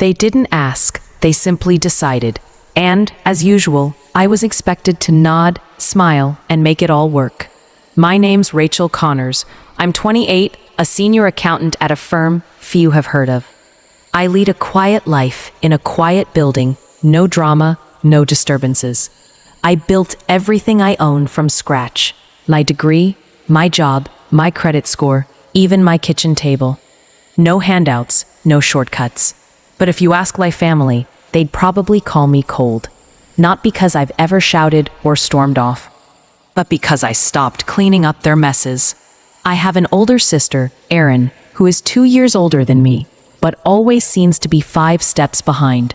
They didn't ask, they simply decided. And, as usual, I was expected to nod, smile, and make it all work. My name's Rachel Connors. I'm 28, a senior accountant at a firm few have heard of. I lead a quiet life in a quiet building, no drama, no disturbances. I built everything I own from scratch. My degree, my job, my credit score, even my kitchen table. No handouts, no shortcuts. But if you ask my family, they'd probably call me cold. Not because I've ever shouted or stormed off, but because I stopped cleaning up their messes. I have an older sister, Erin, who is 2 years older than me, but always seems to be 5 steps behind.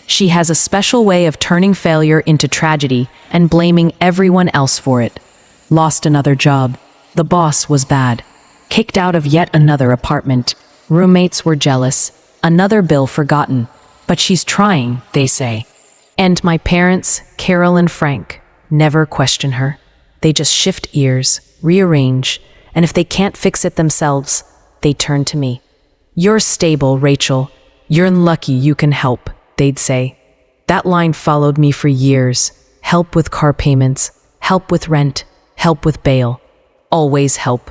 She has a special way of turning failure into tragedy and blaming everyone else for it. Lost another job. The boss was bad. Kicked out of yet another apartment. Roommates were jealous. Another bill forgotten. But she's trying, they say. And my parents, Carol and Frank, never question her. They just shift ears, rearrange, and if they can't fix it themselves, they turn to me. You're stable, Rachel. You're lucky you can help, they'd say. That line followed me for years. Help with car payments, help with rent, help with bail. Always help.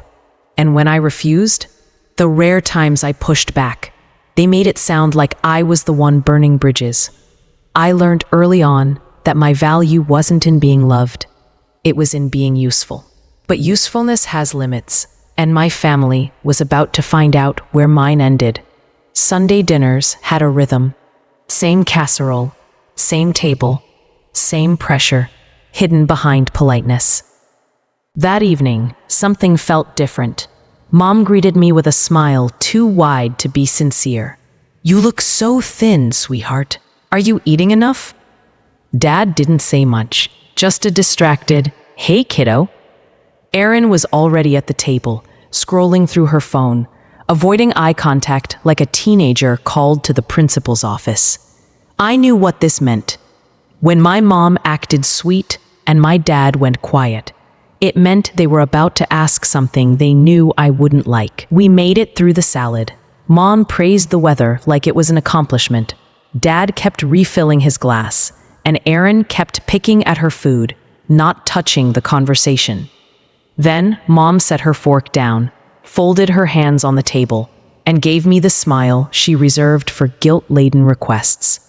And when I refused, the rare times I pushed back, they made it sound like I was the one burning bridges. I learned early on that my value wasn't in being loved. It was in being useful. But usefulness has limits, and my family was about to find out where mine ended. Sunday dinners had a rhythm. Same casserole, same table, same pressure, hidden behind politeness. That evening, something felt different. Mom greeted me with a smile too wide to be sincere. You look so thin, sweetheart. Are you eating enough? Dad didn't say much, just a distracted, hey kiddo. Erin was already at the table, scrolling through her phone, avoiding eye contact like a teenager called to the principal's office. I knew what this meant. When my mom acted sweet and my dad went quiet, it meant they were about to ask something they knew I wouldn't like. We made it through the salad. Mom praised the weather like it was an accomplishment. Dad kept refilling his glass, and Erin kept picking at her food, not touching the conversation. Then Mom set her fork down, folded her hands on the table, and gave me the smile she reserved for guilt-laden requests.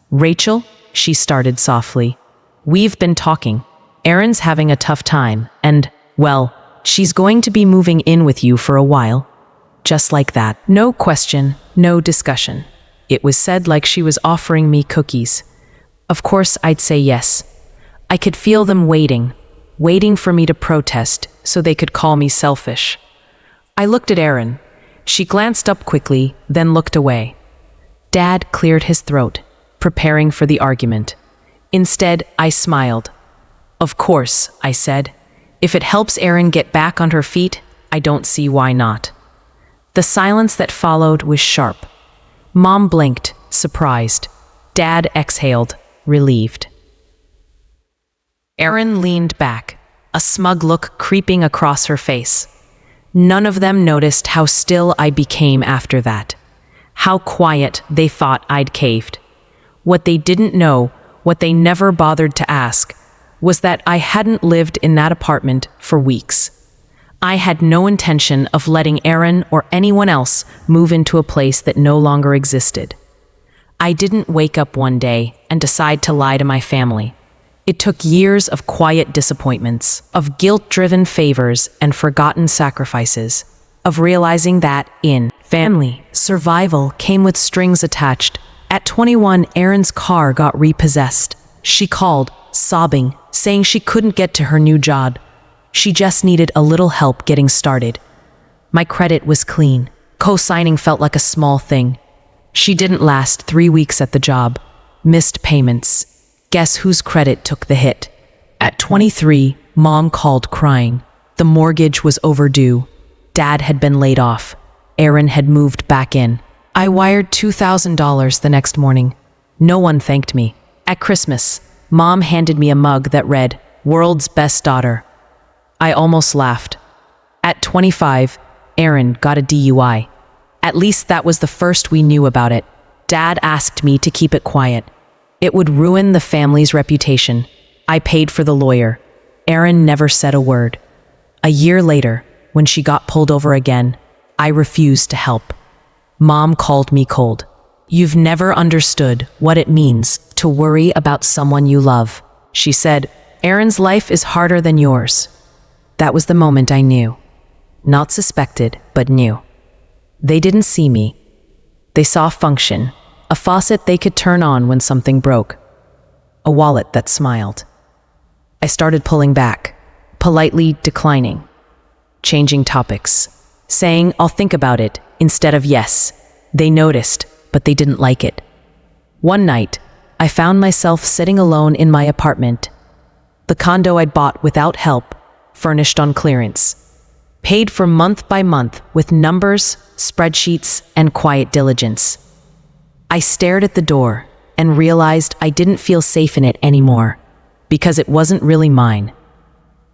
Rachel, she started softly, we've been talking. Erin's having a tough time, and, well, she's going to be moving in with you for a while. Just like that. No question, no discussion. It was said like she was offering me cookies. Of course, I'd say yes. I could feel them waiting for me to protest so they could call me selfish. I looked at Erin. She glanced up quickly, then looked away. Dad cleared his throat, preparing for the argument. Instead, I smiled. Of course, I said. If it helps Erin get back on her feet, I don't see why not. The silence that followed was sharp. Mom blinked, surprised. Dad exhaled, relieved. Erin leaned back, a smug look creeping across her face. None of them noticed how still I became after that. How quiet they thought I'd caved. What they didn't know, what they never bothered to ask, was that I hadn't lived in that apartment for weeks. I had no intention of letting Erin or anyone else move into a place that no longer existed. I didn't wake up one day and decide to lie to my family. It took years of quiet disappointments, of guilt-driven favors and forgotten sacrifices, of realizing that in family, survival came with strings attached. At 21, Erin's car got repossessed. She called, sobbing, saying she couldn't get to her new job. She just needed a little help getting started. My credit was clean. Co-signing felt like a small thing. She didn't last 3 weeks at the job. Missed payments. Guess whose credit took the hit? At 23, Mom called crying. The mortgage was overdue. Dad had been laid off. Erin had moved back in. I wired $2,000 the next morning. No one thanked me. At Christmas, Mom handed me a mug that read, "World's Best Daughter." I almost laughed. At 25, Erin got a DUI. At least that was the first we knew about it. Dad asked me to keep it quiet. It would ruin the family's reputation. I paid for the lawyer. Erin never said a word. A year later, when she got pulled over again, I refused to help. Mom called me cold. "You've never understood what it means to worry about someone you love," she said. "Erin's life is harder than yours." That was the moment I knew. Not suspected, but knew. They didn't see me. They saw function, a faucet they could turn on when something broke, a wallet that smiled. I started pulling back, politely declining, changing topics, saying I'll think about it instead of yes. They noticed, but they didn't like it. One night, I found myself sitting alone in my apartment, the condo I'd bought without help, furnished on clearance, paid for month by month with numbers, spreadsheets, and quiet diligence. I stared at the door and realized I didn't feel safe in it anymore, because it wasn't really mine.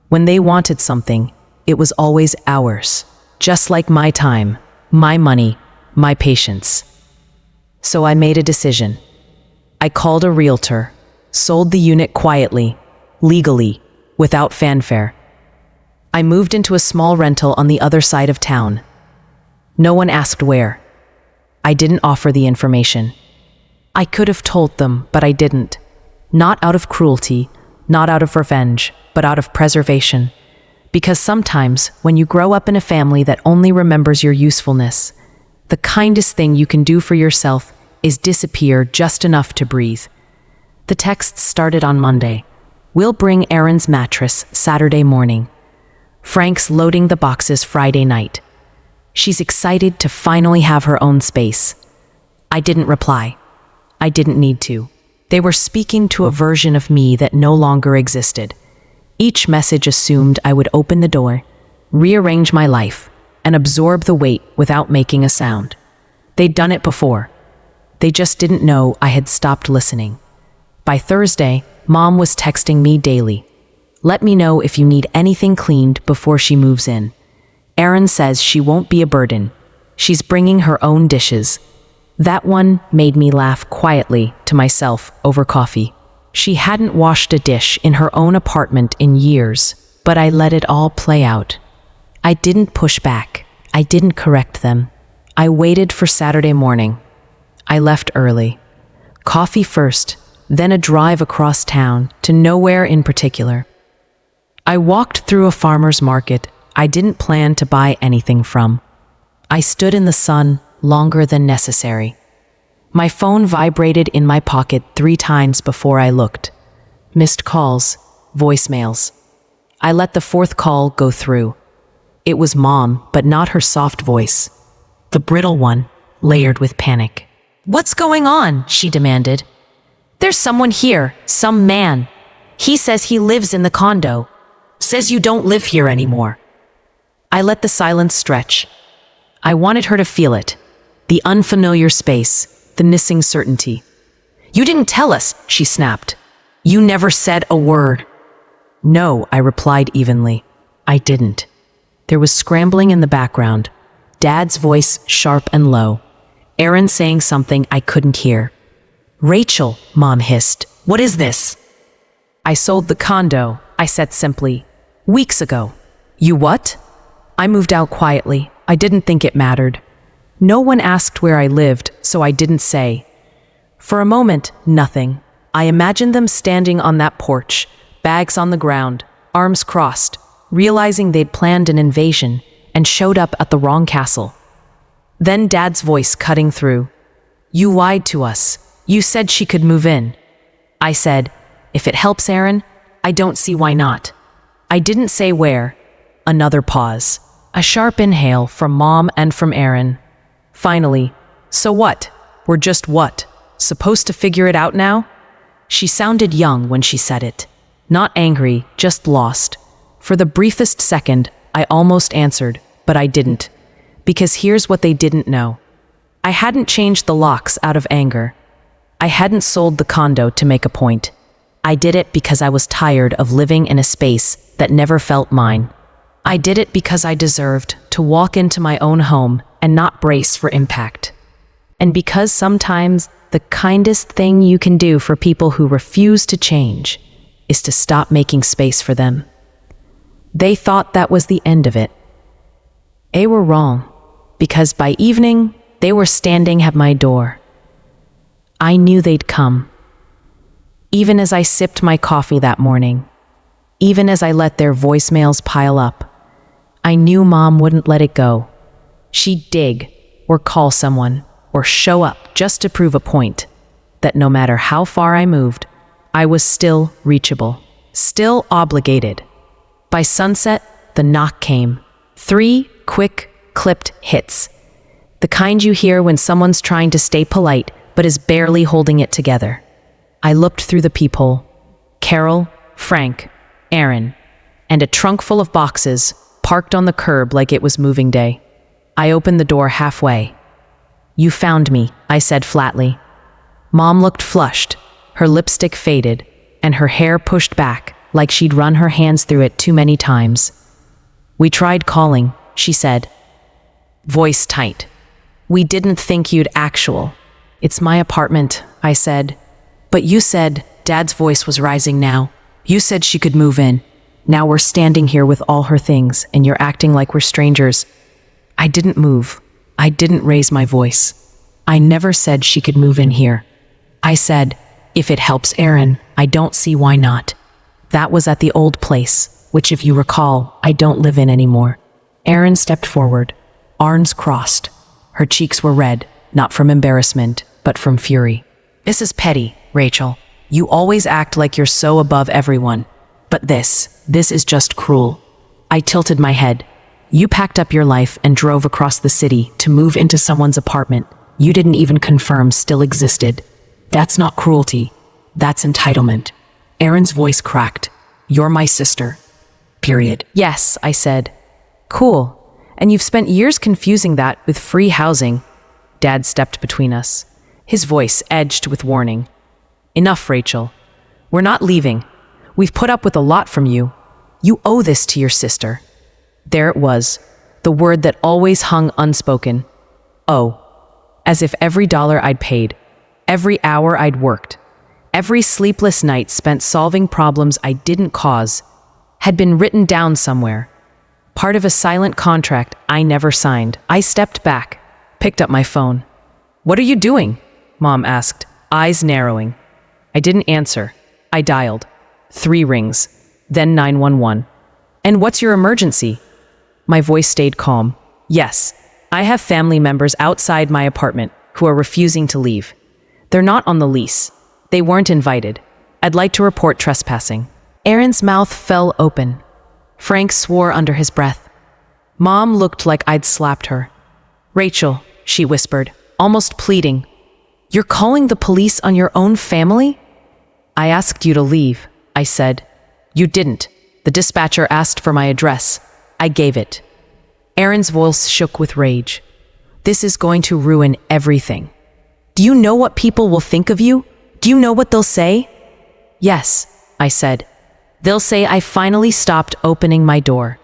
When they wanted something, it was always ours, just like my time, my money, my patience. So I made a decision. I called a realtor, sold the unit quietly, legally, without fanfare. I moved into a small rental on the other side of town. No one asked where. I didn't offer the information. I could have told them, but I didn't. Not out of cruelty, not out of revenge, but out of preservation. Because sometimes, when you grow up in a family that only remembers your usefulness, the kindest thing you can do for yourself is disappear just enough to breathe. The texts started on Monday. "We'll bring Erin's mattress Saturday morning. Frank's loading the boxes Friday night. She's excited to finally have her own space." I didn't reply. I didn't need to. They were speaking to a version of me that no longer existed. Each message assumed I would open the door, rearrange my life, and absorb the weight without making a sound. They'd done it before. They just didn't know I had stopped listening. By Thursday, Mom was texting me daily. "Let me know if you need anything cleaned before she moves in. Erin says she won't be a burden. She's bringing her own dishes." That one made me laugh quietly to myself over coffee. She hadn't washed a dish in her own apartment in years, but I let it all play out. I didn't push back. I didn't correct them. I waited for Saturday morning. I left early. Coffee first, then a drive across town to nowhere in particular. I walked through a farmer's market I didn't plan to buy anything from. I stood in the sun longer than necessary. My phone vibrated in my pocket 3 times before I looked. Missed calls, voicemails. I let the 4th call go through. It was Mom, but not her soft voice. The brittle one, layered with panic. "What's going on?" she demanded. "There's someone here, some man. He says he lives in the condo. Says you don't live here anymore." I let the silence stretch. I wanted her to feel it. The unfamiliar space, the missing certainty. "You didn't tell us," she snapped. "You never said a word." "No," I replied evenly. "I didn't." There was scrambling in the background. Dad's voice sharp and low. Erin saying something I couldn't hear. "Rachel," Mom hissed. "What is this?" "I sold the condo," I said simply. "Weeks ago." "You what?" I moved out quietly. I didn't think it mattered. No one asked where I lived, so I didn't say. For a moment, nothing. I imagined them standing on that porch, bags on the ground, arms crossed, realizing they'd planned an invasion and showed up at the wrong castle. Then Dad's voice cutting through. "You lied to us. You said she could move in." I said, "If it helps Erin, I don't see why not." I didn't say where. Another pause. A sharp inhale from Mom and from Erin. Finally, "So what? We're just what? Supposed to figure it out now?" She sounded young when she said it. Not angry, just lost. For the briefest second, I almost answered, but I didn't. Because here's what they didn't know. I hadn't changed the locks out of anger. I hadn't sold the condo to make a point. I did it because I was tired of living in a space that never felt mine. I did it because I deserved to walk into my own home and not brace for impact. And because sometimes the kindest thing you can do for people who refuse to change is to stop making space for them. They thought that was the end of it. They were wrong, because by evening, they were standing at my door. I knew they'd come. Even as I sipped my coffee that morning, even as I let their voicemails pile up, I knew Mom wouldn't let it go. She'd dig, or call someone, or show up just to prove a point that no matter how far I moved, I was still reachable, still obligated. By sunset, the knock came. 3 quick, clipped hits. The kind you hear when someone's trying to stay polite but is barely holding it together. I looked through the peephole. Carol, Frank, Erin, and a trunk full of boxes parked on the curb like it was moving day. I opened the door halfway. "You found me," I said flatly. Mom looked flushed, her lipstick faded, and her hair pushed back like she'd run her hands through it too many times. "We tried calling," she said, voice tight. "We didn't think you'd actual." "It's my apartment," I said. "But you said," Dad's voice was rising now, "you said she could move in. Now we're standing here with all her things, and you're acting like we're strangers." I didn't move. I didn't raise my voice. I never said she could move in here. I said, "If it helps Erin, I don't see why not." That was at the old place, which, if you recall, I don't live in anymore. Erin stepped forward, arms crossed. Her cheeks were red, not from embarrassment, but from fury. "This is petty, Rachel. You always act like you're so above everyone. But this is just cruel." I tilted my head. "You packed up your life and drove across the city to move into someone's apartment you didn't even confirm still existed. That's not cruelty. That's entitlement." Erin's voice cracked. "You're my sister. Period." "Yes," I said. "Cool. And you've spent years confusing that with free housing." Dad stepped between us. His voice edged with warning. "Enough, Rachel. We're not leaving. We've put up with a lot from you. You owe this to your sister." There it was, the word that always hung unspoken. "Oh." As if every dollar I'd paid, every hour I'd worked, every sleepless night spent solving problems I didn't cause, had been written down somewhere. Part of a silent contract I never signed. I stepped back, picked up my phone. "What are you doing?" Mom asked, eyes narrowing. I didn't answer. I dialed. 3 rings, then 911. "And what's your emergency?" My voice stayed calm. "Yes, I have family members outside my apartment who are refusing to leave. They're not on the lease. They weren't invited. I'd like to report trespassing." Erin's mouth fell open. Frank swore under his breath. Mom looked like I'd slapped her. "Rachel," she whispered, almost pleading, "you're calling the police on your own family?" "I asked you to leave," I said. "You didn't. The dispatcher asked for my address. I gave it." Erin's voice shook with rage. "This is going to ruin everything. Do you know what people will think of you? Do you know what they'll say?" "Yes," I said. "They'll say I finally stopped opening my door.